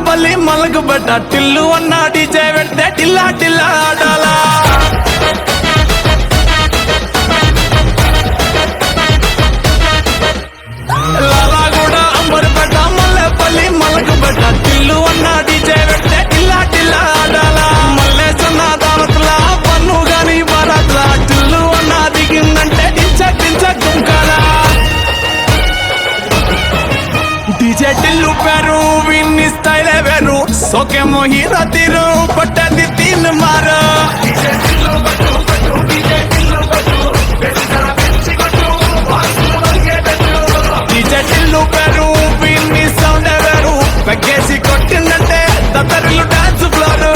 పల్లి మలక బట్ట టిల్లు అన్న డీజే పెడితే టిల్లా టిల్లా ఆడాలా లాలా కూడా అంబర్పేట మల్లెపల్లి మలక బట్ట టిల్లు అన్న డీజే పెడితే టిల్లా టిల్లా ఆడాలా మల్లేసన్న దావత్లా పన్ను గాని బారాత్లా టిల్లు అన్న దిగిందంటే డించ దుంకాలా డీజే టిల్లు పేరు విన్ని స్టైలే వేరు సోకేమో హీరో తీరు పట్టది తీన్ మారు డీజే టిల్లు పేరు విన్ని సౌండ్ వేరు పెగ్గేసి కొట్టిందంటే తత్తరిల్లు డాన్స్ ఫ్లోరు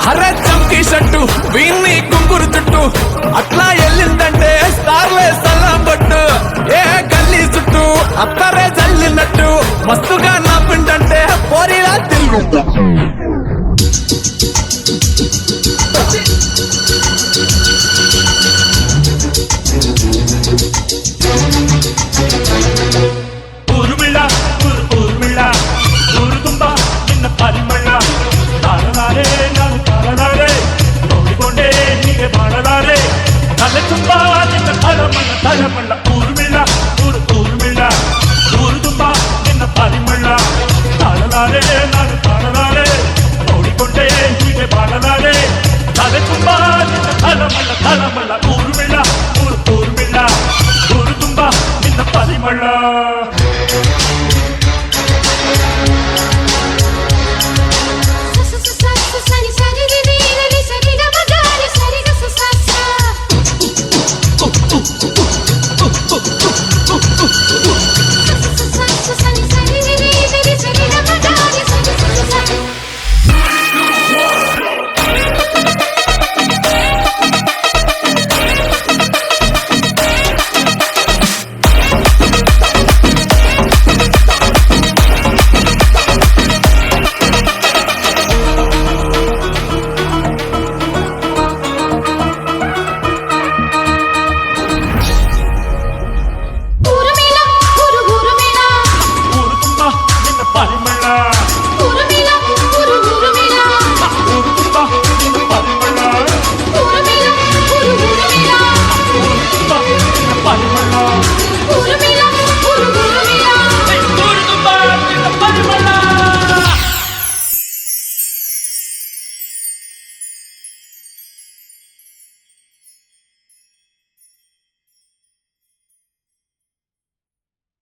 హరే చంకీ షట్టు వీన్ని కుంకురు చుట్టూ అట్లా వెళ్ళిందంటే స్టార్లే సల్లబట్టు ఏ గల్లీ చుట్టూ అత్తరే జల్లినట్టు మస్తుగా నవ్విందంటే పోరిలా తిరుగు ಊರುಮಿಳ್ಳ ಊರುಮಿಳ್ಳ ಊರು ತುಂಬ ನಿನ್ನ ಪರಿಮಳ ತಾಳಲಾರೆ ನಾನು ತಾಳಲಾರೆ ನೋಡಿಕೊಂಡೆ ಹೀಗೆ ಮಾಡಲಾರೆ ತಲೆ ತುಂಬ ನಿನ್ನ ತಳಮಳ್ಳ ಊರುಮಿಳ್ಳ ಊರುಮಿಳ್ಳ ಊರು ತುಂಬ ನಿನ್ನ ಪರಿಮಳ ತಾಳಲಾರೆ ನಾನು ತಾಳಲಾರೆ ನೋಡಿಕೊಂಡೆ ಹೀಗೆ ಮಾಡಲಾರೆ ತಲೆ ತುಂಬ ನಿನ್ನ ತಳಮಳ್ಳ ಊರುಮಿಳ್ಳ ಊರುಮಿಳ್ಳ ಊರು ತುಂಬ ನಿನ್ನ ಪರಿಮಳ